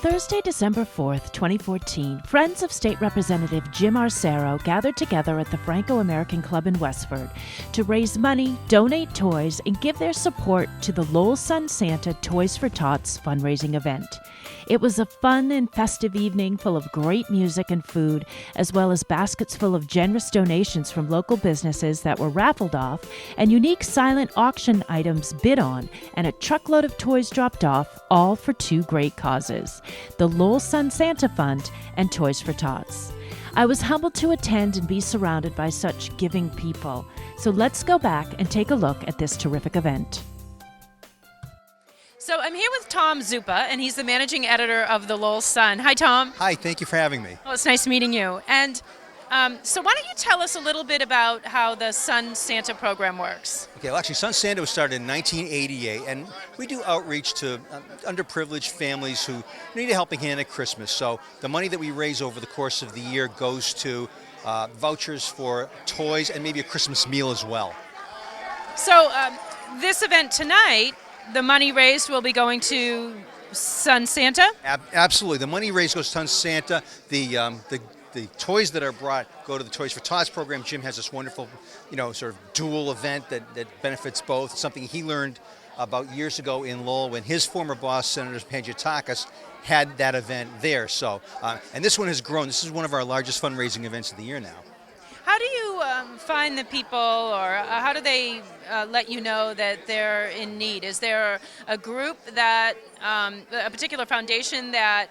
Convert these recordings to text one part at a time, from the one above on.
Thursday, December 4th, 2014, friends of State Representative Jim Arciero gathered together at the Franco American Club in Westford to raise money, donate toys, and give their support to the Lowell Sun Santa Toys for Tots fundraising event. It was a fun and festive evening full of great music and food, as well as baskets full of generous donations from local businesses that were raffled off, and unique silent auction items bid on, and a truckload of toys dropped off, all for two great causes: the Lowell Sun Santa Fund and Toys for Tots. I was humbled to attend and be surrounded by such giving people. So let's go back and take a look at this terrific event. So I'm here with Tom Zuppa, and he's the managing editor of the Lowell Sun. Hi, Tom. Hi, thank you for having me. Well, it's nice meeting you. And so why don't you tell us a little bit about how the Sun Santa program works? Okay, well, actually, Sun Santa was started in 1988, and we do outreach to underprivileged families who need a helping hand at Christmas. So the money that we raise over the course of the year goes to vouchers for toys and maybe a Christmas meal as well. So this event tonight, the money raised will be going to Sun Santa? Absolutely. The money raised goes to Sun Santa. The toys that are brought go to the Toys for Tots program. Jim has this wonderful, sort of dual event that benefits both. Something he learned about years ago in Lowell when his former boss, Senator Panagiotakis, had that event there. So, and this one has grown. This is one of our largest fundraising events of the year now. How do you find the people, or how do they let you know that they're in need? Is there a group that, a particular foundation that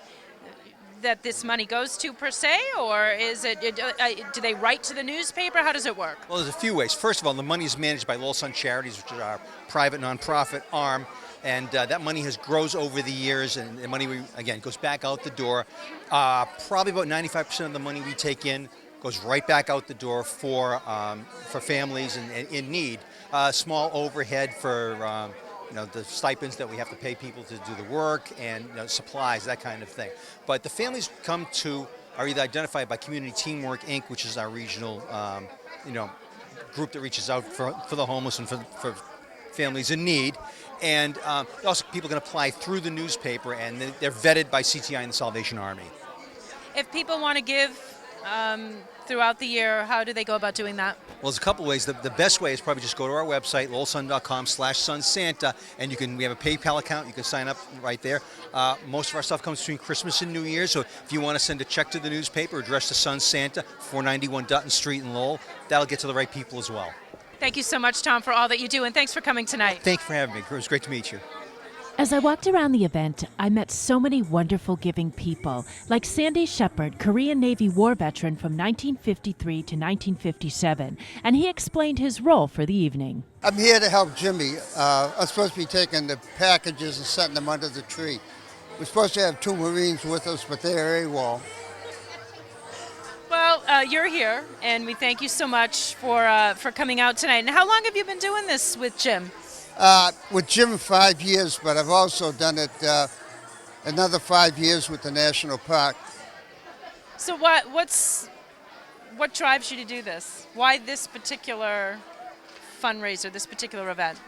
this money goes to per se, or is it, do they write to the newspaper? How does it work? Well, there's a few ways. First of all, the money is managed by Lowell Sun Charities, which is our private nonprofit arm, and that money grows over the years, and the money, again, goes back out the door. Probably about 95% of the money we take in goes right back out the door for families in need. Small overhead for the stipends that we have to pay people to do the work, and supplies, that kind of thing. But the families are either identified by Community Teamwork Inc., which is our regional group that reaches out for the homeless and for families in need. And also people can apply through the newspaper, and they're vetted by CTI and the Salvation Army. If people want to give throughout the year, how do they go about doing that? Well, there's a couple ways. The best way is probably just go to our website, lowellsun.com/sunsanta, and we have a PayPal account. You can sign up right there. Most of our stuff comes between Christmas and New Year's, so if you want to send a check to the newspaper, addressed to Sun Santa, 491 Dutton Street in Lowell, that'll get to the right people as well. Thank you so much, Tom, for all that you do, and thanks for coming tonight. Thank you for having me. It was great to meet you. As I walked around the event, I met so many wonderful giving people, like Sandy Shepard, Korean Navy war veteran from 1953 to 1957, and he explained his role for the evening. I'm here to help Jimmy. I'm supposed to be taking the packages and setting them under the tree. We're supposed to have 2 Marines with us, but they're AWOL. Well, you're here, and we thank you so much for coming out tonight. And how long have you been doing this with Jim? With Jim, 5 years, but I've also done it another 5 years with the National Park. So what drives you to do this? Why this particular fundraiser, this particular event?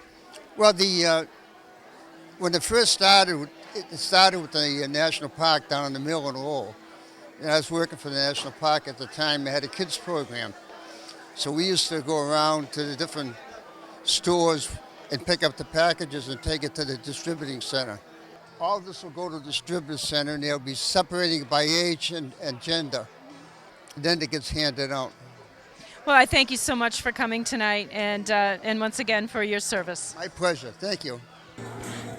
Well, when it first started, it started with the National Park down in the mill in Lowell. And I was working for the National Park at the time. They had a kids program. So we used to go around to the different stores and pick up the packages and take it to the distributing center. All this will go to the distributing center, and they'll be separating by age and gender. And then it gets handed out. Well, I thank you so much for coming tonight, and once again for your service. My pleasure. Thank you.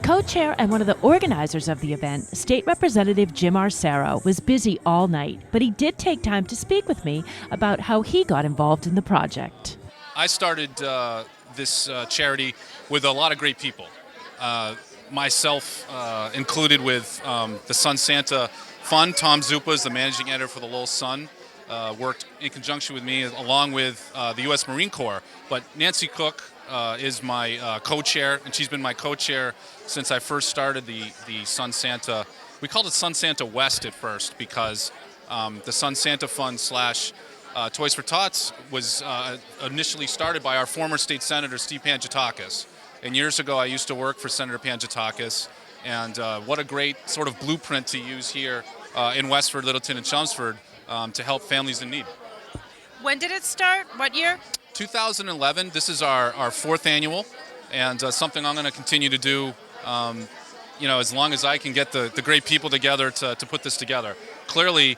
Co-chair and one of the organizers of the event, State Representative Jim Arciero, was busy all night, but he did take time to speak with me about how he got involved in the project. I started this charity with a lot of great people, myself included with the Sun Santa Fund. Tom Zuppa is the managing editor for the Lowell Sun, worked in conjunction with me along with the U.S. Marine Corps. But Nancy Cook is my co-chair, and she's been my co-chair since I first started the Sun Santa. We called it Sun Santa West at first because the Sun Santa Fund / Toys for Tots was initially started by our former state senator, Steve Panagiotakis. And years ago, I used to work for Senator Panagiotakis, And what a great sort of blueprint to use here in Westford, Littleton, and Chelmsford to help families in need. When did it start? What year? 2011. This is our fourth annual, and something I'm going to continue to do, as long as I can get the great people together to put this together. Clearly,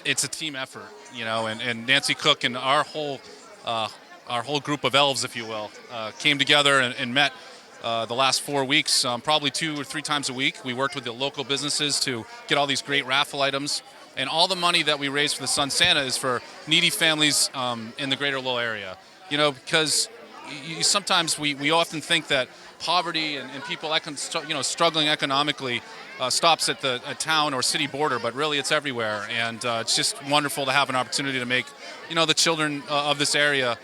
it's a team effort, and Nancy Cook and our whole group of elves, if you will, came together and met the last 4 weeks, probably 2 or 3 times a week. We worked with the local businesses to get all these great raffle items. And all the money that we raise for the Sun Santa is for needy families in the greater Lowell area. Because sometimes we often think that poverty and people struggling economically stops at the town or city border, but really it's everywhere. And it's just wonderful to have an opportunity to make the children of this area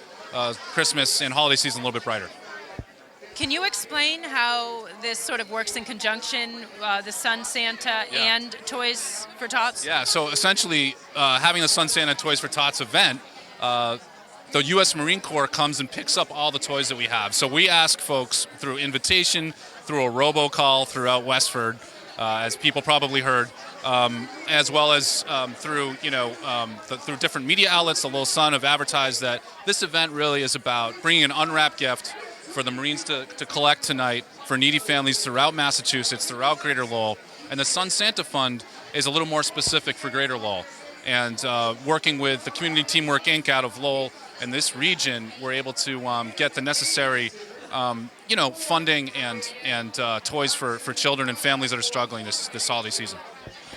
Christmas and holiday season a little bit brighter. Can you explain how this sort of works in conjunction, the Sun Santa and Toys for Tots? Yeah, so essentially having the Sun Santa Toys for Tots event, the U.S. Marine Corps comes and picks up all the toys that we have. So we ask folks through invitation, through a robocall throughout Westford, as people probably heard, as well as through through different media outlets. The Lowell Sun have advertised that this event really is about bringing an unwrapped gift for the Marines to collect tonight for needy families throughout Massachusetts, throughout Greater Lowell. And the Sun Santa Fund is a little more specific for Greater Lowell. And working with the Community Teamwork Inc. out of Lowell and this region, we're able to get the necessary funding and toys for children and families that are struggling this holiday season.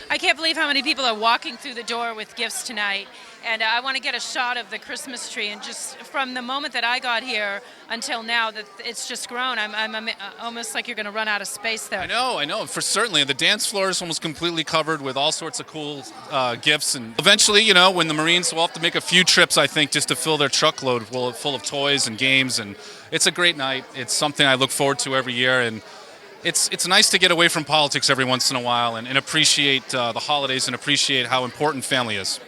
I can't believe how many people are walking through the door with gifts tonight. And I want to get a shot of the Christmas tree. And just from the moment that I got here until now, that it's just grown. I'm almost like you're going to run out of space there. I know. For certainly, the dance floor is almost completely covered with all sorts of cool gifts. And eventually, when the Marines will have to make a few trips, I think, just to fill their truckload full of toys and games. And it's a great night. It's something I look forward to every year. And it's nice to get away from politics every once in a while and appreciate the holidays and appreciate how important family is.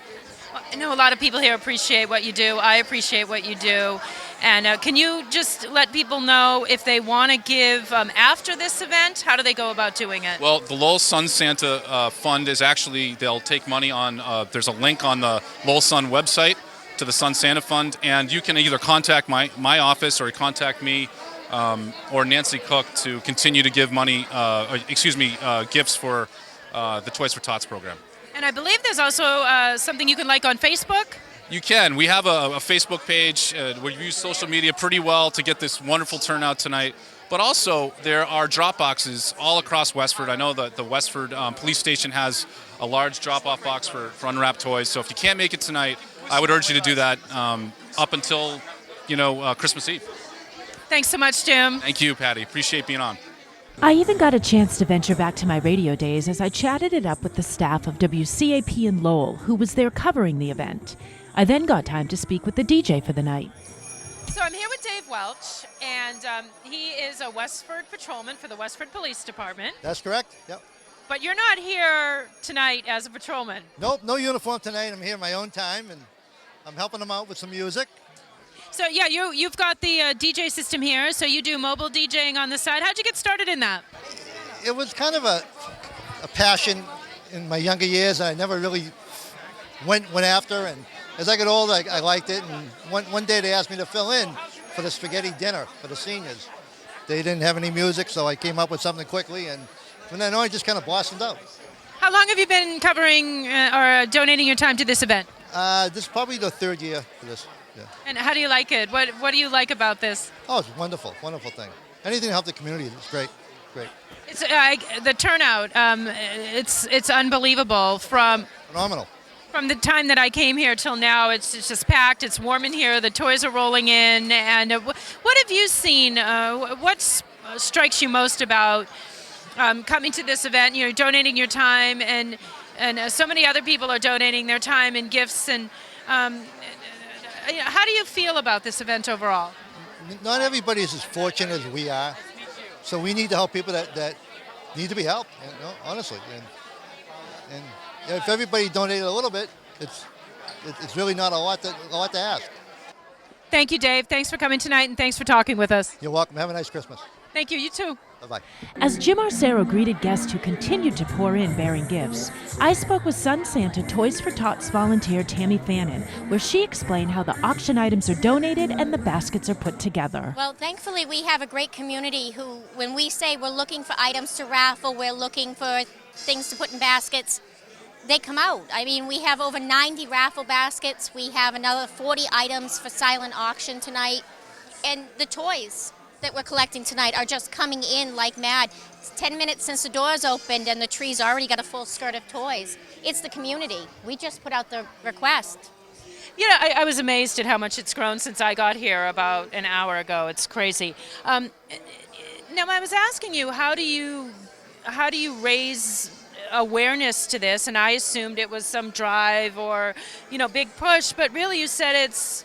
I know a lot of people here appreciate what you do. I appreciate what you do. And can you just let people know if they want to give after this event? How do they go about doing it? Well, the Lowell Sun Santa Fund is actually, they'll take money on, there's a link on the Lowell Sun website to the Sun Santa Fund. And you can either contact my office or contact me or Nancy Cook to continue to give money, gifts for the Toys for Tots program. And I believe there's also something you can like on Facebook. You can. We have a Facebook page. We use social media pretty well to get this wonderful turnout tonight. But also, there are drop boxes all across Westford. I know that the Westford police station has a large drop-off box for unwrapped toys. So if you can't make it tonight, I would urge you to do that up until, Christmas Eve. Thanks so much, Jim. Thank you, Patty. Appreciate being on. I even got a chance to venture back to my radio days as I chatted it up with the staff of WCAP in Lowell, who was there covering the event. I then got time to speak with the DJ for the night. So I'm here with Dave Welch, and he is a Westford patrolman for the Westford Police Department. That's correct. Yep. But you're not here tonight as a patrolman. Nope, no uniform tonight. I'm here my own time, and I'm helping them out with some music. So yeah, you've got the DJ system here, so you do mobile DJing on the side. How'd you get started in that? It was kind of a passion in my younger years. I never really went after, and as I got older, I liked it. And one day they asked me to fill in for the spaghetti dinner for the seniors. They didn't have any music, so I came up with something quickly, and from then on, it just kind of blossomed out. How long have you been covering or donating your time to this event? This is probably the third year for this. Yeah. And how do you like it? What do you like about this? Oh, it's wonderful thing. Anything to help the community is great. It's the turnout. It's unbelievable. Phenomenal. From the time that I came here till now, it's just packed. It's warm in here. The toys are rolling in. And what have you seen? What strikes you most about coming to this event? Donating your time, and so many other people are donating their time and gifts. And how do you feel about this event overall? Not everybody is as fortunate as we are, so we need to help people that need to be helped. Honestly, and if everybody donated a little bit, it's really not a lot to ask. Thank you, Dave. Thanks for coming tonight, and thanks for talking with us. You're welcome. Have a nice Christmas. Thank you. You too. Bye-bye. As Jim Arciero greeted guests who continued to pour in bearing gifts, I spoke with Sun Santa Toys for Tots volunteer Tammy Fannon, where she explained how the auction items are donated and the baskets are put together. Well, thankfully we have a great community who, when we say we're looking for items to raffle, we're looking for things to put in baskets, they come out. I mean, we have over 90 raffle baskets. We have another 40 items for silent auction tonight. And the toys that we're collecting tonight are just coming in like mad. It's 10 minutes since the doors opened and the tree's already got a full skirt of toys. It's the community. We just put out the request. You know, I was amazed at how much it's grown since I got here about an hour ago. It's crazy. Now, I was asking you, how do you raise awareness to this? And I assumed it was some drive or, big push, but really you said it's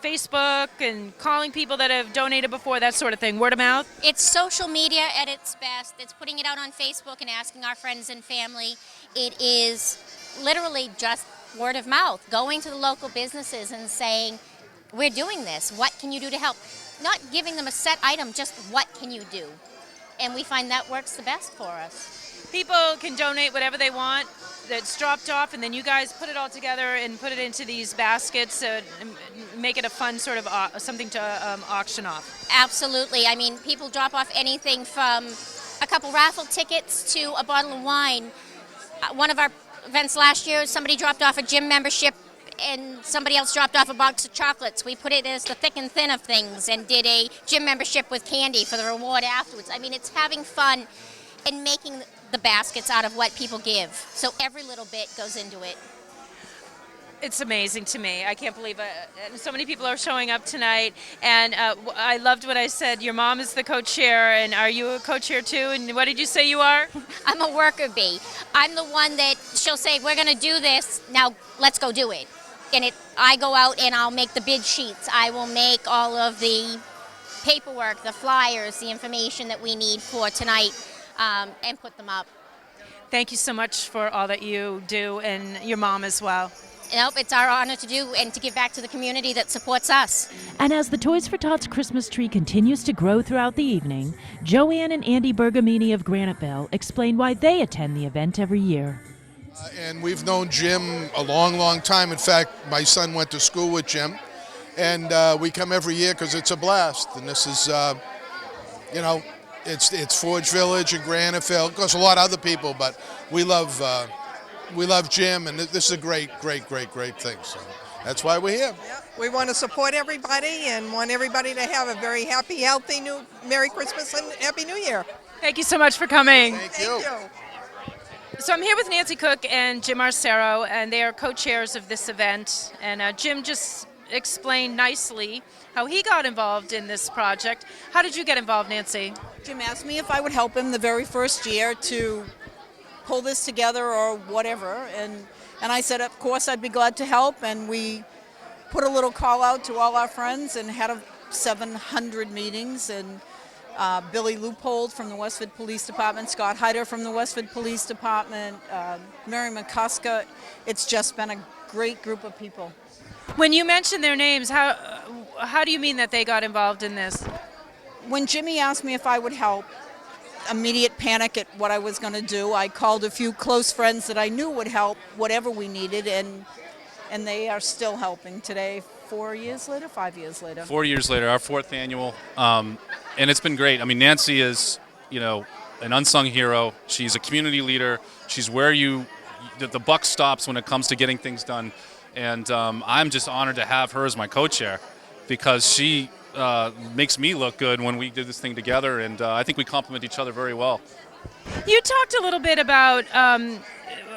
Facebook and calling people that have donated before, that sort of thing, word of mouth? It's social media at its best. It's putting it out on Facebook and asking our friends and family. It is literally just word of mouth, going to the local businesses and saying, we're doing this, what can you do to help? Not giving them a set item, just what can you do? And we find that works the best for us. People can donate whatever they want that's dropped off, and then you guys put it all together and put it into these baskets and make it a fun sort of something to auction off. Absolutely. I mean, people drop off anything from a couple raffle tickets to a bottle of wine. One of our events last year, somebody dropped off a gym membership and somebody else dropped off a box of chocolates. We put it as the thick and thin of things and did a gym membership with candy for the reward afterwards. I mean, it's having fun and making the baskets out of what people give. So every little bit goes into it. It's amazing to me. I can't believe it. And so many people are showing up tonight. And I loved what I said. Your mom is the co-chair, and are you a co-chair too? And what did you say you are? I'm a worker bee. I'm the one that she'll say, we're going to do this. Now let's go do it. And I go out and I'll make the bid sheets. I will make all of the paperwork, the flyers, the information that we need for tonight. And put them up. Thank you so much for all that you do, and your mom as well. Nope, it's our honor to do and to give back to the community that supports us. And as the Toys for Tots Christmas tree continues to grow throughout the evening, Joanne and Andy Bergamini of Graniteville explain why they attend the event every year. And we've known Jim a long, long time. In fact, my son went to school with Jim, and we come every year because it's a blast. And this is, It's Forge Village and Graniteville. Of course, a lot of other people, but we love Jim, and this is a great thing. So that's why we're here. Yeah, we want to support everybody and want everybody to have a very happy, healthy, Merry Christmas and Happy New Year. Thank you so much for coming. Thank you. So I'm here with Nancy Cook and Jim Arciero, and they are co-chairs of this event. And Jim just explained nicely how he got involved in this project. How did you get involved, Nancy? Jim asked me if I would help him the very first year to pull this together or whatever, and I said, of course, I'd be glad to help, and we put a little call out to all our friends and had 700 meetings, and Billy Loopold from the Westford Police Department, Scott Hyder from the Westford Police Department, Mary McCusker. It's just been a great group of people. When you mention their names, how do you mean that they got involved in this? When Jimmy asked me if I would help, immediate panic at what I was going to do. I called a few close friends that I knew would help whatever we needed, and they are still helping today, 4 years later, 5 years later. 4 years later, our fourth annual, and it's been great. I mean, Nancy is, an unsung hero. She's a community leader. She's where the buck stops when it comes to getting things done. And I'm just honored to have her as my co-chair because she makes me look good when we did this thing together, and I think we complement each other very well. You talked a little bit about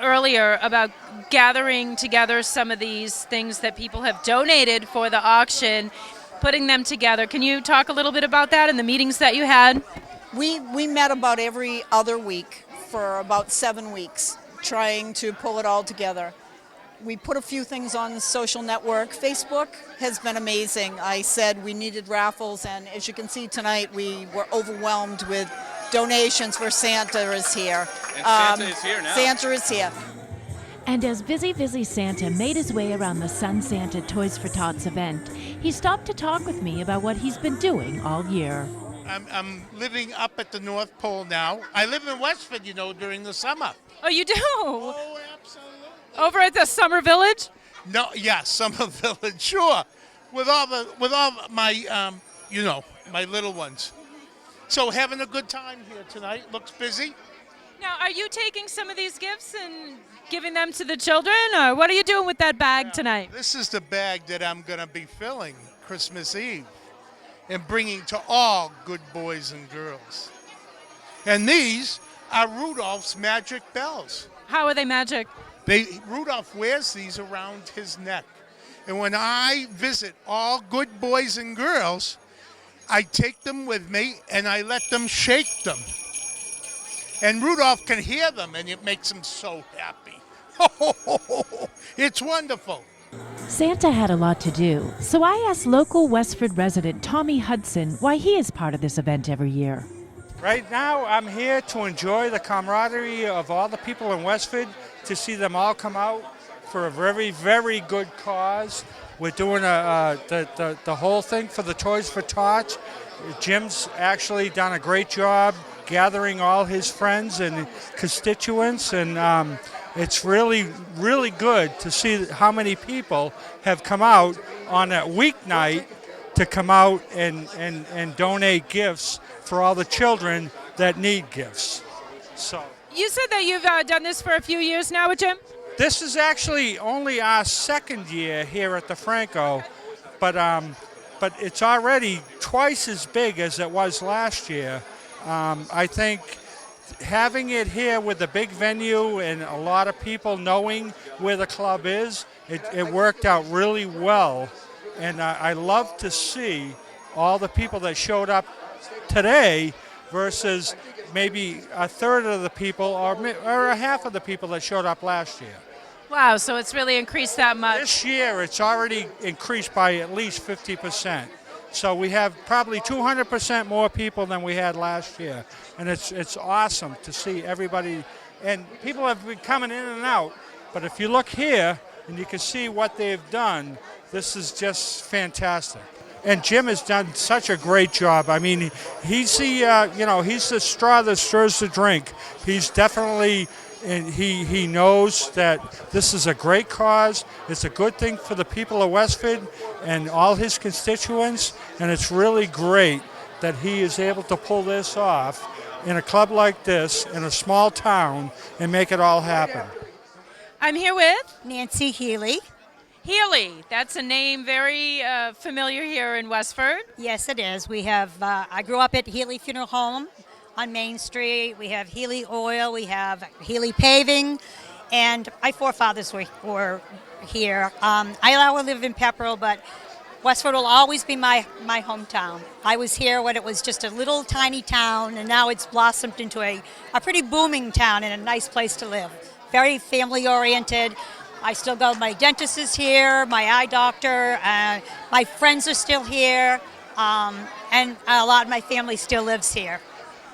earlier about gathering together some of these things that people have donated for the auction, putting them together. Can you talk a little bit about that and the meetings that you had? We met about every other week for about 7 weeks, trying to pull it all together. We put a few things on the social network. Facebook has been amazing. I said we needed raffles, and as you can see tonight, we were overwhelmed with donations for Santa is here. And Santa is here now. Santa is here. And as Busy Santa made his way around the Sun Santa Toys for Tots event, he stopped to talk with me about what he's been doing all year. I'm living up at the North Pole now. I live in Westford, during the summer. Oh, you do? Oh, absolutely. Over at the Summer Village? No, yeah, Summer Village, sure. With all my, my little ones. So having a good time here tonight. Looks busy. Now, are you taking some of these gifts and giving them to the children, or what are you doing with that bag tonight? This is the bag that I'm going to be filling Christmas Eve and bringing to all good boys and girls. And these are Rudolph's magic bells. How are they magic? Rudolph wears these around his neck. And when I visit all good boys and girls, I take them with me and I let them shake them. And Rudolph can hear them, and it makes him so happy. It's wonderful. Santa had a lot to do, so I asked local Westford resident Tommy Hudson why he is part of this event every year. Right now, I'm here to enjoy the camaraderie of all the people in Westford, to see them all come out for a very, very good cause. We're doing the whole thing for the Toys for Tots. Jim's actually done a great job gathering all his friends and constituents, and it's really, really good to see how many people have come out on that weeknight to come out and donate gifts for all the children that need gifts. So You said that you've done this for a few years now with Jim? this is actually only our second year here at the Franco, but it's already twice as big as it was last year. I think having it here with the big venue and a lot of people knowing where the club is, it worked out really well. And I love to see all the people that showed up today versus maybe a third of the people or a half of the people that showed up last year. Wow, so it's really increased that much. This year, it's already increased by at least 50%. So we have probably 200% more people than we had last year. And it's awesome to see everybody. And people have been coming in and out. But if you look here and you can see what they've done, this is just fantastic. And Jim has done such a great job. I mean, he's the straw that stirs the drink. He's definitely, and he knows that this is a great cause. It's a good thing for the people of Westford and all his constituents, and it's really great that he is able to pull this off in a club like this in a small town and make it all happen. I'm here with Nancy Healy. Healy. That's a name very familiar here in Westford. Yes, it is. We have, I grew up at Healy Funeral Home on Main Street. We have Healy Oil. We have Healy Paving. And my forefathers were here. I now live in Pepperell, but Westford will always be my hometown. I was here when it was just a little tiny town, and now it's blossomed into a pretty booming town and a nice place to live. Very family-oriented. I still go, my dentist is here, my eye doctor, my friends are still here, and a lot of my family still lives here.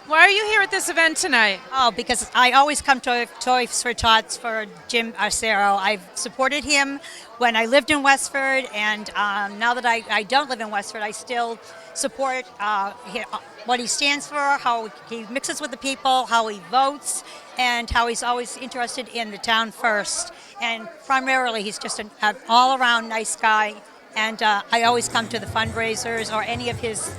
Why are you here at this event tonight? Oh, because I always come to Toys for Tots for Jim Arciero. I've supported him when I lived in Westford, and now that I don't live in Westford, I still support what he stands for, how he mixes with the people, how he votes, and how he's always interested in the town first. And primarily, he's just an all-around nice guy. And I always come to the fundraisers or any of his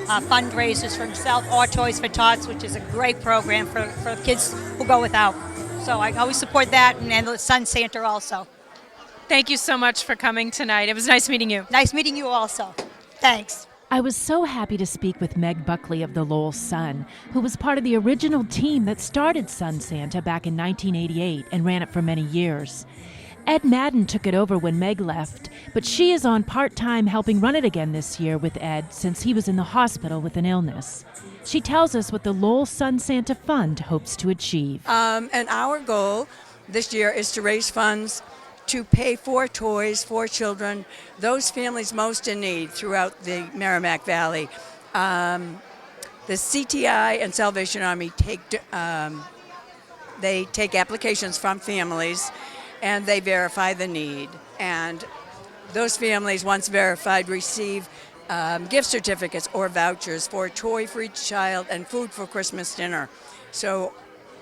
fundraisers for himself or Toys for Tots, which is a great program for kids who go without. So I always support that, and the Sun Santa also. Thank you so much for coming tonight. It was nice meeting you. Nice meeting you also. Thanks. I was so happy to speak with Meg Buckley of the Lowell Sun, who was part of the original team that started Sun Santa back in 1988 and ran it for many years. Ed Madden took it over when Meg left, but she is on part-time helping run it again this year with Ed since he was in the hospital with an illness. She tells us what the Lowell Sun Santa Fund hopes to achieve. And our goal this year is to raise funds to pay for toys for children, those families most in need throughout the Merrimack Valley. The CTI and Salvation Army take applications from families, and they verify the need. And those families, once verified, receive gift certificates or vouchers for a toy for each child and food for Christmas dinner. So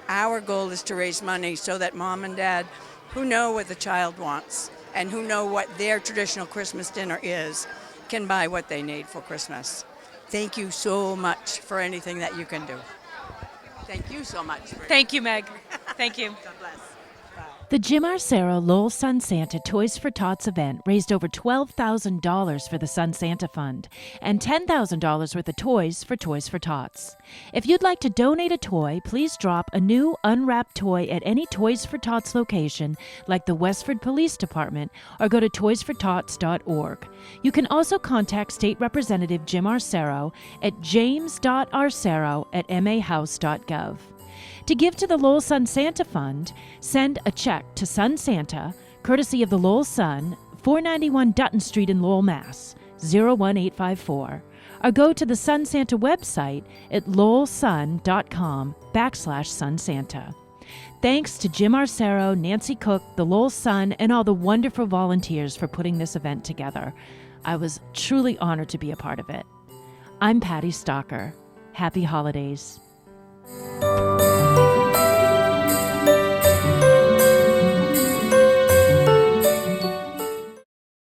our goal is to raise money so that mom and dad, who know what the child wants and who know what their traditional Christmas dinner is, can buy what they need for Christmas. Thank you so much for anything that you can do. Thank you so much. Thank you, Meg. Thank you. God bless. The Jim Arciero Lowell Sun Santa Toys for Tots event raised over $12,000 for the Sun Santa Fund and $10,000 worth of toys for Tots. If you'd like to donate a toy, please drop a new unwrapped toy at any Toys for Tots location like the Westford Police Department or go to toysfortots.org. You can also contact State Representative Jim Arciero at james.arcero@mahouse.gov. To give to the Lowell Sun Santa Fund, send a check to Sun Santa, courtesy of the Lowell Sun, 491 Dutton Street in Lowell, Mass. 01854, or go to the Sun Santa website at lowellsun.com/Sun Santa. Thanks to Jim Arciero, Nancy Cook, the Lowell Sun, and all the wonderful volunteers for putting this event together. I was truly honored to be a part of it. I'm Patty Stalker. Happy holidays.